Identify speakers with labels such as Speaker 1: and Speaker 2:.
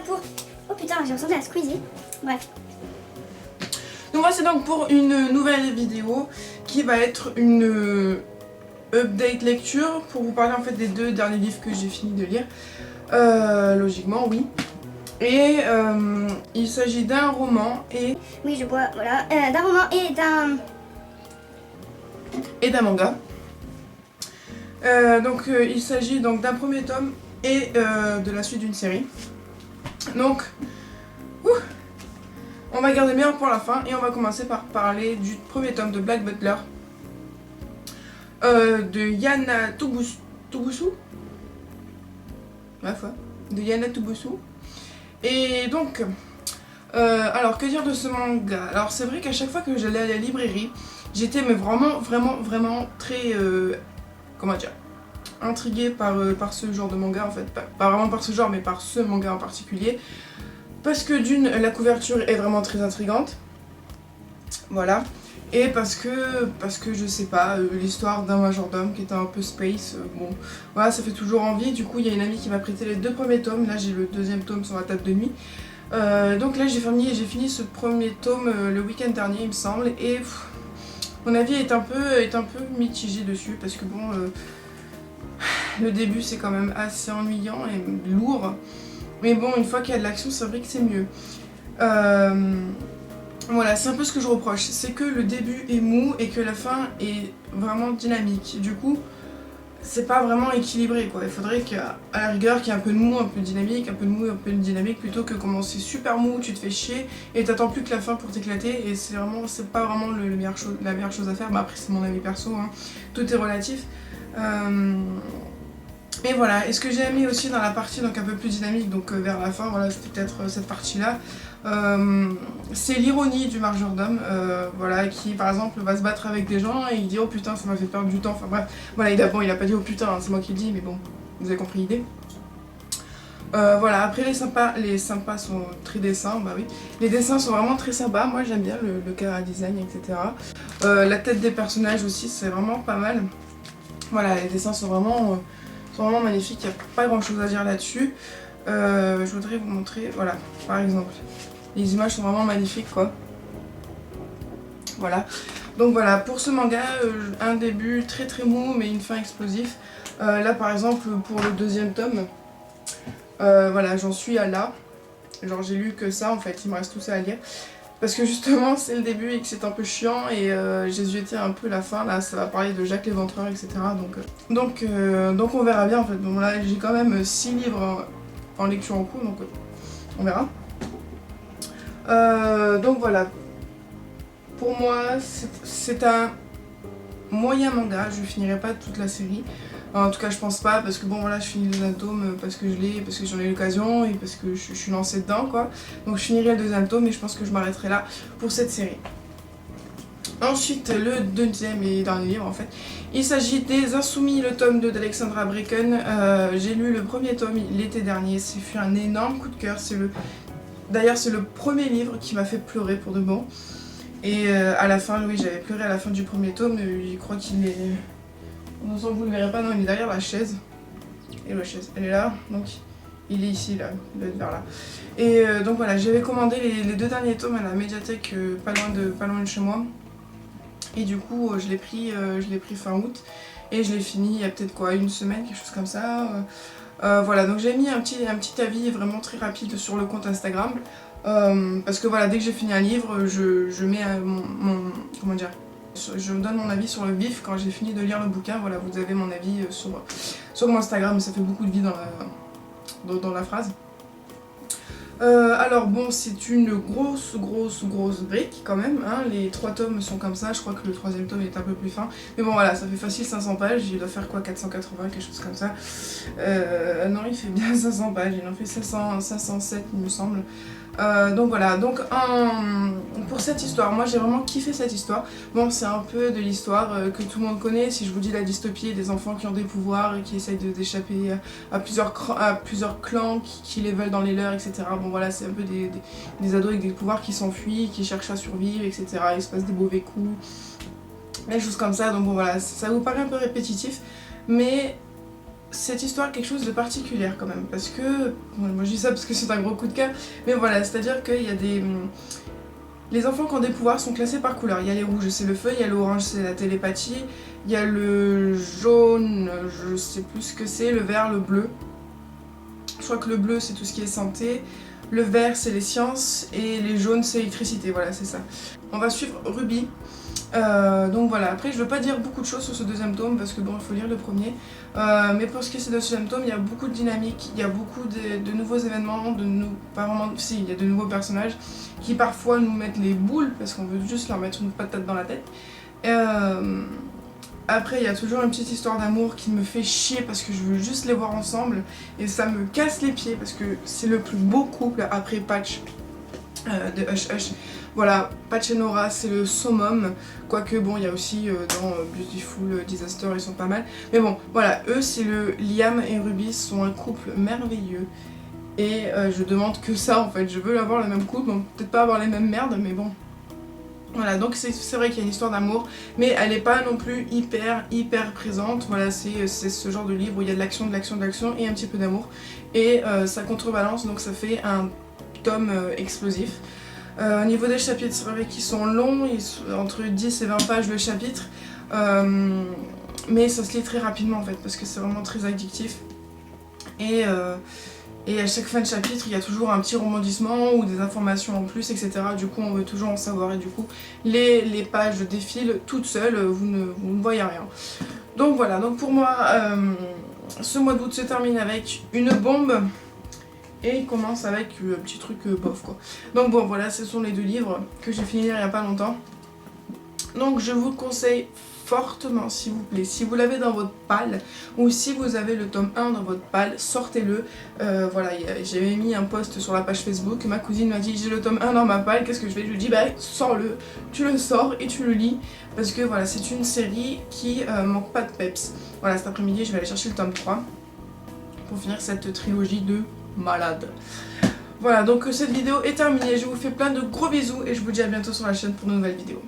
Speaker 1: pour... Oh putain, j'ai ressemblé à Squeezie. Bref.
Speaker 2: Donc voici donc pour une nouvelle vidéo qui va être une update lecture pour vous parler en fait des 2 derniers livres que j'ai fini de lire. Logiquement, oui. Et il s'agit d'un roman et...
Speaker 1: Oui, je bois, voilà. D'un roman et d'un...
Speaker 2: manga. Donc il s'agit donc d'un premier tome et de la suite d'une série. Donc, on va garder bien pour la fin et on va commencer par parler du premier tome de Black Butler de Yana Tobusu. Ma foi, de Yana Tobusu. Et donc, alors que dire de ce manga? Alors c'est vrai qu'à chaque fois que j'allais à la librairie, j'étais mais vraiment très, comment dire, intriguée par ce genre de manga en fait. Pas vraiment par ce genre mais par ce manga en particulier. Parce que d'une, la couverture est vraiment très intrigante. Voilà. Et parce que je sais pas, l'histoire d'un majordome qui était un peu space, bon, voilà, ça fait toujours envie. Du coup, il y a une amie qui m'a prêté les 2 premiers tomes. Là, j'ai le 2e tome sur la table de nuit. Donc là, j'ai fini ce premier tome le week-end dernier, il me semble. Et mon avis est un peu mitigé dessus. Parce que bon, le début, c'est quand même assez ennuyant et lourd. Mais bon, une fois qu'il y a de l'action, c'est vrai que c'est mieux. Voilà, c'est un peu ce que je reproche. C'est que le début est mou et que la fin est vraiment dynamique. Du coup, c'est pas vraiment équilibré quoi. Il faudrait qu'à la rigueur qu'il y ait un peu de mou, un peu de dynamique, un peu de mou, un peu de dynamique, plutôt que commencer super mou, tu te fais chier et t'attends plus que la fin pour t'éclater. Et c'est pas vraiment la meilleure chose à faire. Bah après, c'est mon avis perso, hein. Tout est relatif. Et voilà, et ce que j'ai aimé aussi dans la partie donc un peu plus dynamique, donc vers la fin, voilà, c'était peut-être cette partie-là, c'est l'ironie du majordome, voilà, qui par exemple va se battre avec des gens et il dit oh putain ça m'a fait perdre du temps, enfin bref, voilà, il a pas dit oh putain, hein, c'est moi qui le dis, mais bon, vous avez compris l'idée. Voilà, après les sympas sont très dessins, bah oui, les dessins sont vraiment très sympas, moi j'aime bien le chara design, etc. La tête des personnages aussi, c'est vraiment pas mal. Voilà, les dessins sont vraiment magnifiques, il n'y a pas grand chose à dire là-dessus. Je voudrais vous montrer, voilà, par exemple, les images sont vraiment magnifiques quoi. Voilà, donc voilà, pour ce manga, un début très mou mais une fin explosif. Là par exemple, pour le 2e tome, voilà, j'en suis à là. Genre j'ai lu que ça en fait, il me reste tout ça à lire. Parce que justement c'est le début et que c'est un peu chiant et j'ai zioté un peu la fin, là ça va parler de Jacques l'Éventreur, etc. Donc on verra bien en fait. Bon là j'ai quand même 6 livres en lecture en cours, donc on verra. Donc voilà, pour moi c'est un moyen manga, je finirai pas toute la série. En tout cas je pense pas, parce que bon voilà, je finis le 2e tome parce que je l'ai, parce que j'en ai l'occasion et parce que je suis lancée dedans quoi. Donc je finirai le 2e tome et je pense que je m'arrêterai là pour cette série. Ensuite le 2e et dernier livre en fait, il s'agit des Insoumis, le tome 2 d'Alexandra Bracken. J'ai lu le 1er tome l'été dernier, c'est fait un énorme coup de cœur, d'ailleurs c'est le premier livre qui m'a fait pleurer pour de bon. Et à la fin, oui j'avais pleuré à la fin du 1er tome, je crois qu'il est... On sent que vous ne le verrez pas, non, il est derrière la chaise. Et la chaise, elle est là, donc il est ici, là, il doit être vers là. Et donc voilà, j'avais commandé les 2 derniers tomes à la médiathèque pas loin de chez moi. Et du coup, je l'ai pris fin août. Et je l'ai fini il y a peut-être quoi, une semaine, quelque chose comme ça. Voilà, donc j'ai mis un petit avis vraiment très rapide sur le compte Instagram. Parce que voilà, dès que j'ai fini un livre, je mets comment dire, je donne mon avis sur le vif quand j'ai fini de lire le bouquin. Voilà, vous avez mon avis sur mon Instagram, ça fait beaucoup de vie dans la phrase. Alors bon, c'est une grosse brique quand même, hein. Les 3 tomes sont comme ça, je crois que le 3e tome est un peu plus fin. Mais bon voilà, ça fait facile 500 pages, il doit faire quoi, 480, quelque chose comme ça. Non, il fait bien 500 pages, il en fait 507 il me semble. Donc voilà, donc pour cette histoire, moi j'ai vraiment kiffé cette histoire. Bon, c'est un peu de l'histoire que tout le monde connaît. Si je vous dis la dystopie, des enfants qui ont des pouvoirs et qui essayent d'échapper à plusieurs clans qui les veulent dans les leurs, etc. Bon voilà, c'est un peu des ados avec des pouvoirs qui s'enfuient, qui cherchent à survivre, etc. Il se passe des mauvais coups, des choses comme ça. Donc bon voilà, ça vous paraît un peu répétitif, mais cette histoire quelque chose de particulier quand même, parce que, bon, moi je dis ça parce que c'est un gros coup de cœur, mais voilà, c'est-à-dire qu'il y a des... Les enfants qui ont des pouvoirs sont classés par couleur. Il y a les rouges, c'est le feu, il y a l'orange, c'est la télépathie, il y a le jaune, je sais plus ce que c'est, le vert, le bleu. Je crois que le bleu c'est tout ce qui est santé, le vert c'est les sciences et les jaunes c'est l'électricité, voilà c'est ça. On va suivre Ruby. Donc voilà, après je veux pas dire beaucoup de choses sur ce deuxième tome parce que bon il faut lire le premier, mais pour ce qui est du deuxième tome il y a beaucoup de dynamique, il y a beaucoup de nouveaux événements, pas vraiment, si il y a de nouveaux personnages qui parfois nous mettent les boules parce qu'on veut juste leur mettre une patate dans la tête. Après il y a toujours une petite histoire d'amour qui me fait chier parce que je veux juste les voir ensemble et ça me casse les pieds parce que c'est le plus beau couple après Patch de Hush Hush. Voilà, Patch et Nora c'est le summum, quoique bon il y a aussi dans Beautiful Disaster ils sont pas mal, mais bon voilà, eux c'est le Liam et Ruby sont un couple merveilleux et je demande que ça en fait, je veux avoir le même couple, bon, peut-être pas avoir les mêmes merdes mais bon. Voilà, donc c'est vrai qu'il y a une histoire d'amour, mais elle n'est pas non plus hyper présente. Voilà, c'est ce genre de livre où il y a de l'action et un petit peu d'amour. Et ça contrebalance, donc ça fait un tome explosif. Au niveau des chapitres, c'est vrai qu'ils sont longs, entre 10 et 20 pages le chapitre. Mais ça se lit très rapidement en fait, parce que c'est vraiment très addictif. Et à chaque fin de chapitre, il y a toujours un petit rebondissement ou des informations en plus, etc. Du coup, on veut toujours en savoir et du coup, les pages défilent toutes seules, vous ne voyez rien. Donc voilà, donc pour moi, ce mois d'août se termine avec une bombe et il commence avec un petit truc bof quoi. Donc bon, voilà, ce sont les deux livres que j'ai fini il n'y a pas longtemps. Donc je vous conseille fortement, s'il vous plaît, si vous l'avez dans votre palle ou si vous avez le tome 1 dans votre palle, sortez-le. Voilà, j'avais mis un post sur la page Facebook, ma cousine m'a dit j'ai le tome 1 dans ma palle, qu'est-ce que je fais? Je lui dis bah sors-le, tu le sors et tu le lis parce que voilà, c'est une série qui manque pas de peps. Voilà, cet après-midi je vais aller chercher le tome 3 pour finir cette trilogie de malade. Voilà, donc cette vidéo est terminée, je vous fais plein de gros bisous et je vous dis à bientôt sur la chaîne pour de nouvelles vidéos.